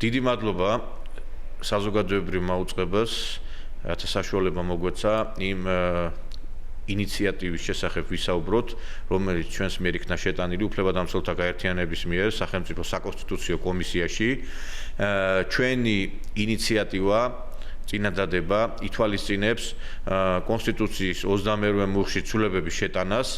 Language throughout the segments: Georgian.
დიდი მადლობა საზოგადოებრივ მაუწყებას, რათა საშუალება მოგვეცა იმ ინიციატივის შესახებ ვისაუბროთ, რომელიც ჩვენს მიერ იქნა შეტანილი უფლებადამცველთა გაერთიანების მიერ სახელმწიფო საკონსტიტუციო კომისიაში. ჩვენი ინიციატივა წინადადება ითვალისწინებს კონსტიტუციის 22 მუხლში ცვლილებების შეტანას.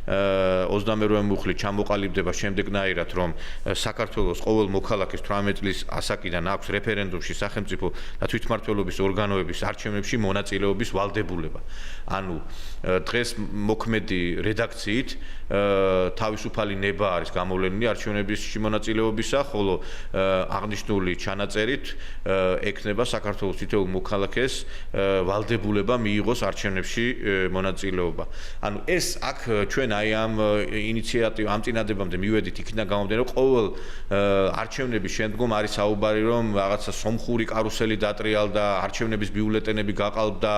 22 მუხლი ჩამოყალიბდება შემდეგნაირად, რომ საქართველოს ყოველ მოქალაქეს 18 წლის ასაკიდან აქვს რეფერენდუმში სახელმწიფო და თვითმმართველობის ორგანოების არჩევნებში მონაწილეობის ვალდებულება. ანუ დღეს მოქმედი რედაქციით თავისუფალი ნება არის გამოვლენილი არჩევნებში მონაწილეობისა, ხოლო აღნიშნული ჩანაწერით ექნება საქართველოს თითოეულ მოქალაქეს ვალდებულება მიიღოს არჩევნებში მონაწილეობა. ანუ ეს აქ ჩვენ აი ამ ინიციატივ ამ წინადებამდე მივედით იქიდან გამომდინარე, რომ ყოველ არჩევნების შემდგომ არის საუბარი, რომ რაღაცა სომხური კარუსელი დატრიალდა, არჩევნების ბიულეტენები გაყალბდა,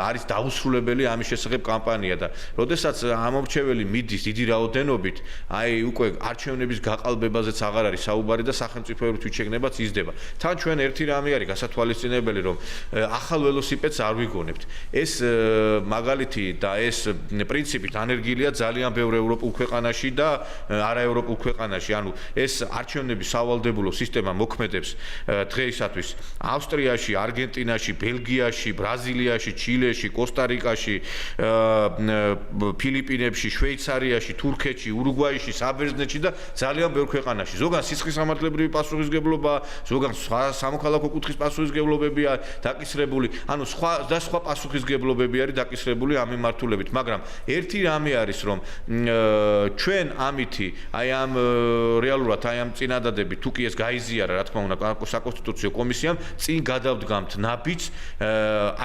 არის დაუსრულებელი ამის შესახებ კამპანია და როდესაც ამომრჩეველი მიდის დიდი რაოდენობით, აი უკვე არჩევნების გაყალბებაზეც აღარ არის საუბარი და სახელმწიფოებრივ თვითშეგნებაც იზრდება. თან ჩვენ ერთი რამე არის გასათვალისწინებელი, რომ ახალ ველოსიპედს არ ვიგონებთ. ეს მაგალითი და ეს პრინციპი დანერგილია ძალიან ბევრ ევროპულ ქვეყანაში და არაევროპულ ქვეყანაში. ანუ ეს არჩევნების სავალდებულო სისტემა მოქმედებს დღეისათვის ავსტრიაში, არგენტინაში, ბელგიაში, ბრაზილიაში, ჩილეში, კოსტა-რიკაში, ფილიპინებში, შვეიცარიაში, თურქეთში, ურუგვაიში, საბერძნეთში და ძალიან ბევრ ქვეყანაში. ზოგან სისხლისამართლებრივი პასუხისმგებლობა, ზოგან სხვა სამოქალაქო კუთხის პასუხისმგებლობებია დაკისრებული, ანუ სხვა პასუხისმგებლობები არის დაკისრებული ამ მიმართულებით, მაგრამ ერთი რამე არის, რომ ჩვენ ამითი, აი ამ რეალურად აი ამ წინადადებით თუ კი ეს გაიზიარა, რა თქმა უნდა, საკონსტიტუციო კომისიამ წინ გადავდგამთ ნაბიჯს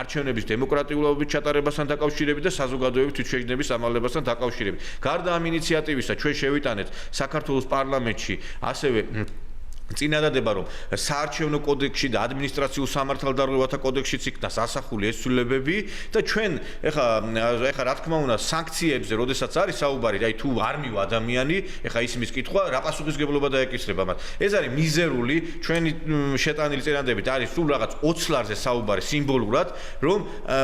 არჩევნების დემოკრატიულობით ჩატარებასთან დაკავშირებით და საზოგადოების თვითშეგნების ამალებასთან დაკავშირებით. გარდა ამ ინიციატივისა, ჩვენ შევიტანეთ საქართველოს პარლამენტში ასევე წინადადება, რომ საარჩევნო კოდექსში და ადმინისტრაციულ სამართალდარღვევათა კოდექსშიც იქნას ასახული ეს ცვლილებები და ჩვენ ეხლა რა თქმა უნდა სანქციებზე, როდესაც არის საუბარი, აი თუ არ მივა ადამიანი, ეხლა ისმის კითხვა, რა პასუხისმგებლობა დაეკისრება მათ. ეს არის მიზერული, ჩვენი შეტანილი წინადადებით არის სულ რაღაც 20 ლარზე საუბარი სიმბოლურად, რომ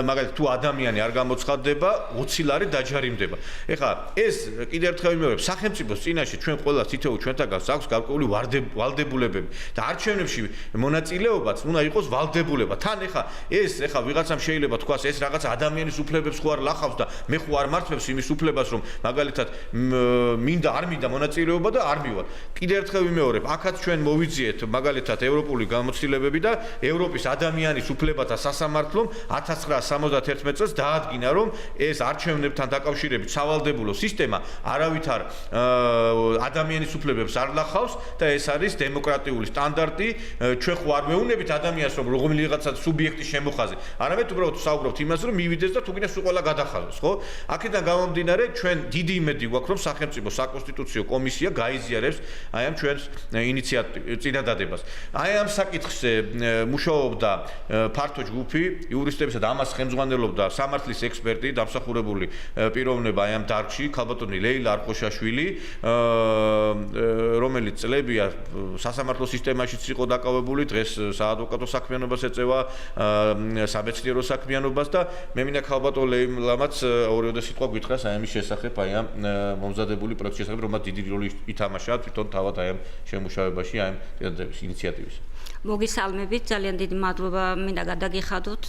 მაგალითად თუ ადამიანი არ გამოცხადდება, 20 ლარი დაჯარიმდება. ეხლა ეს კიდევ ერთხელ ვიმეორებ, სახელმწიფოს წინაშე ჩვენ ყველა თითოეულ ჩვენთაგანს აქვს გარკვეული ვალდებულება და არჩევნებში მონაწილეობაც უნდა იყოს ვალდებულება. თან ეს ვიღაცამ შეიძლება თქვას, ეს რაღაც ადამიანის უფლებებს ხო არ ლახავს და მე ხო არ მართლებს იმის უფლებას, რომ მაგალითად მინდა არ მინდა მონაწილეობა და არ მივალ. კიდევ ერთხელ ვიმეორებ, აქაც ჩვენ მოვიძიეთ მაგალითად ევროპული გამოცდილებები და ევროპის ადამიანის უფლებათა სასამართლომ 1971 წელს დაადგინა, რომ ეს არჩევნებთან დაკავშირებით სავალდებულო სისტემა არავითარ ადამიანის უფლებებს არ ლახავს და ეს არის დემოკრატიული სტანდარტი. ჩვენ ხო არ მეუნებით ადამიანს, რომ რომელიღაცა სუბიექტის შემოხაზე, არამედ უბრალოდ საუბრობთ იმას, რომ მივიდეს და თუგინეს სულ ყველა გადახალოს, ხო? აქედან გამომდინარე, ჩვენ დიდი იმედი გვაქვს, რომ სახელმწიფო საკონსტიტუციო კომისია გაიზიარებს აი ამ ჩვენს წინადადებას. აი ამ საკითხზე მუშაობდა ფართო ჯგუფი იურისტებისა და ამას ხელმძღვანელობდა სამართლის ექსპერტი, დამსახურებული პიროვნება აი ამ დარგში, ქალბატონი ლეილა არხოშაშვილი, რომელიც წლებია სასამართლო სისტემაშიც იყო დაკავებული, დღეს საადვოკატო საქმიანობას ეწევა, სამეცნიერო საქმიანობას და მე მინდა ქალბატონ ლეილამაც ორიოდე სიტყვა გითხრას აი ამის შესახებ, აი ამ მომზადებული პროექტის შესახებ, რომელმაც დიდი როლი ითამაშა თვითონ თავად აი ამ შემუშავებაში, აი ამ ინიციატივის. მოგესალმებით, ძალიან დიდი მადლობა მინდა გადაგიხადოთ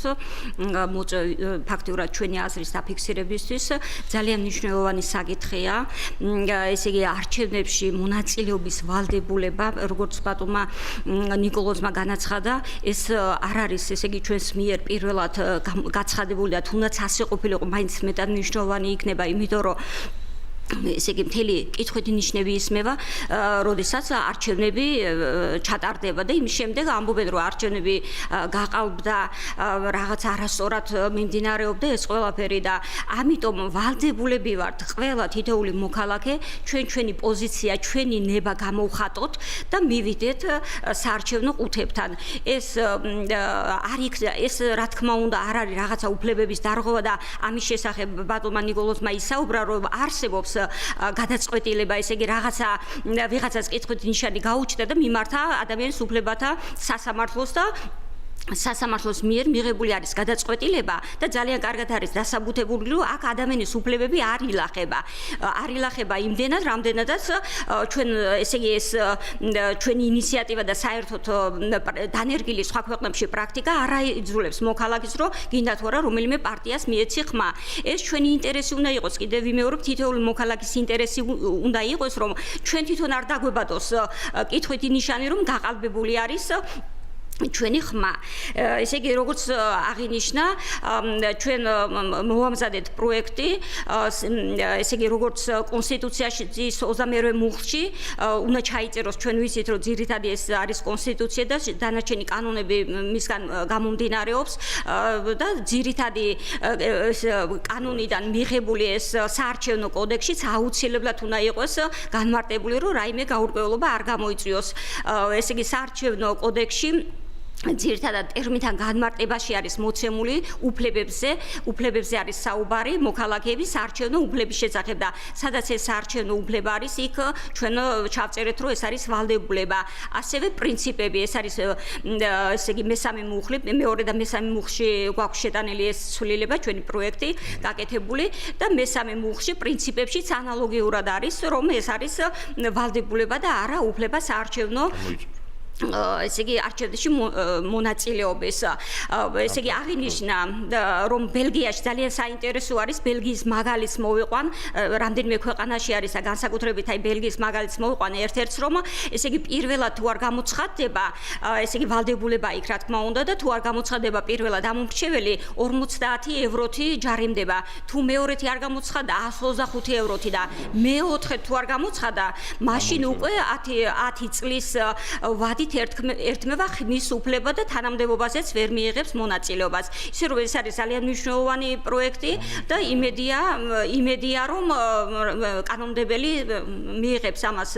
ფაქტიურად ჩვენი აზრის დაფიქსირებისთვის. ძალიან მნიშვნელოვანი საკითხია. ესე იგი არჩევნებში მონაწილეობის ვალდებულება, როგორც ბატონმა ნიკოლოზმა განაცხადა, ეს არ არის, ესე იგი ჩვენს მიერ პირველად გაცხადებული და თუნდაც ასე ყოფილიყო, მაინც მეტად მნიშვნელოვანი იქნება, იმიტომ რომ ესე იგი მთელი კითხვით ნიშნები ისმევა, როდესაც არჩევნები ჩატარდება და იმის შემდეგ ამბობენ, რომ არჩევნები გაყალბდა, რაღაც არასწორად მიმდინარეობდა ეს ყველაფერი და ამიტომ ვალდებულები ვართ ყველა თითოეული მოქალაქე ჩვენი პოზიცია, ჩვენი ნება გამოვხატოთ და მივიდეთ საარჩევნო ყუთებთან. ეს რა თქმა უნდა არ არის რაღაცა უფლებების დარღვევა და ამის შესახებ ბატონმა ნიკოლოზმა ისაუბრა, რომ არსებობს გადაწყვეტილება, ესე იგი რაღაცა ვიღაცას კითხვით ნიშანი გაუჩნდა და მიმართა ადამიანის უფლებათა სასამართლოს და სასამართლოს მიერ მიღებული არის გადაწყვეტილება და ძალიან კარგად არის დასაბუთებული, რომ აქ ადამიანის უფლებები არ ილახება იმდენად, რამდენადაც ჩვენ ესე იგი ეს ჩვენი ინიციატივა და საერთოდ დანერგილი სხვა ქვეყნებში პრაქტიკა არ აიძულებს მოქალაქეს, რომ გინდა თუ არა რომელიმე პარტიას მიეცი ხმა. ეს ჩვენი ინტერესი უნდა იყოს, კიდევ ვიმეორებ, თითოეული მოქალაქის ინტერესი უნდა იყოს, რომ ჩვენ თვითონ არ დაგვებადოს კითხვით ნიშანი, რომ გაყალბებული არის ჩვენი ხმა. ესე იგი, როგორც აღინიშნა, ჩვენ მოვამზადეთ პროექტი, ესე იგი, როგორც კონსტიტუციაში 22-ვე მუხლში უნდა ჩაიწეროს, ჩვენ ვიცით, რომ ძირითადი ეს არის კონსტიტუცია და დანარჩენი კანონები მისგან გამომდინარეობს და ძირითადი კანონიდან მიღებული ეს საარჩევნო კოდექსშიც აუცილებლად უნდა იყოს განმარტებული, რომ რაიმე გაურკვევლობა არ გამოიწვიოს. ესე იგი, საარჩევნო კოდექსში ძირითადად ტერმინთან განმარტებაში არის მოცემული უფლებებზე არის საუბარი მოქალაქეების საარჩევნო უფლების შესახებ და სადაც ეს საარჩევნო უფლება არის, იქ ჩვენ ჩავწერეთ, რომ ეს არის ვალდებულება. ასევე პრინციპები, ეს არის ესე იგი მესამე მუხლი, მეორე და მესამე მუხლში გვაქვს შეტანილი ეს ცვლილება, ჩვენი პროექტი გაკეთებული და მესამე მუხლში პრინციპებშიც ანალოგიურად არის, რომ ეს არის ვალდებულება და არა უფლება საარჩევნო ესე იგი არჩევნებში მონაწილეობის. ესე იგი აღინიშნა, რომ ბელგიაში ძალიან საინტერესო არის ბელგიის მაგალითს მოვიყვან, რამდენიმე ქვეყანაში არის და განსაკუთრებით აი ბელგიის მაგალითს მოვიყვან ერთ-ერთს, რომ ესე იგი პირველად თუ არ გამოცხადდება, ესე იგი ვალდებულება იქ რა თქმა უნდა და თუ არ გამოცხადდება პირველად ამომრჩეველი 50 ევროთი ჯარიმდება. თუ მეორეთი არ გამოცხადდა 125 ევროთი და მეოთხე თუ არ გამოცხადდა, მაშინ უკვე 10 წლის ვადი ერთმევა ხმის უფლება და თანამდებობაზეც ვერ მიიღებს მონაწილეობას. ისე რომ ეს არის ძალიან მნიშვნელოვანი პროექტი და იმედია რომ კანონმდებელი მიიღებს ამას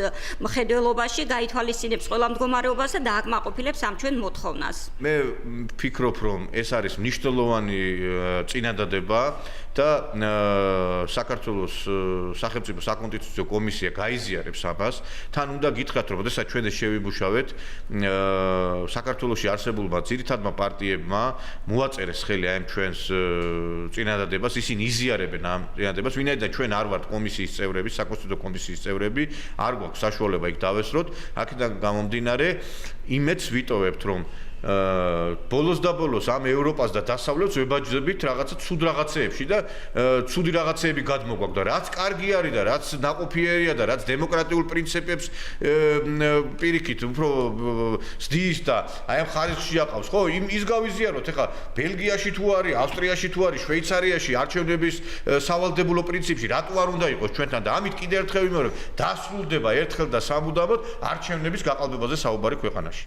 მხედველობაში, გაითვალისწინებს ყველა მდგომარეობას და დააკმაყოფილებს ამ ჩვენ მოთხოვნას. მე ვფიქრობ, რომ ეს არის მნიშვნელოვანი წინადადება და საქართველოს სახელმწიფო საკონსტიტუციო კომისია გაიზიარებს ამას. თან უნდა გითხრათ, რომ შესაძლოა ჩვენ შევიბუშავეთ საქართველოში არსებულმა ძირითადმა პარტიებმა მოაწერეს ხელი აი ამ ჩვენს წინადადებას, ისინი იზიარებენ ამ წინადადებას, ვინაიდან ჩვენ არ ვართ კომისიის წევრები, საკონსტიტუციო კომისიის წევრები, არ გვაქვს საშუალება იქ დავესროთ, აქედან გამომდინარე, იმედს ვიტოვებთ, რომ ბოლოს და ბოლოს ამ ევროპას და დასავლეთს ვებაჯდებით რაღაცა ცუდ რაღაცეებში და ცუდი რაღაცეები გადმოგვაქვს და რაც კარგი არის და რაც ნაყოფიერია და რაც დემოკრატიულ პრინციპებს პირიქით უფრო ზდის და აი ამ ხარისხში აყავს, ხო? ის გავიზიაროთ, ეხლა ბელგიაში თუ არის, ავსტრიაში თუ არის, შვეიცარიაში არჩევნების სავალდებულო პრინციპში რატო არ უნდა იყოს ჩვენთან და ამით კიდევ ერთხელ ვიმეორებ, დასრულდება ერთხელ და სამუდამოდ არჩევნების გაყალბებაზე საუბარი ქვეყანაში.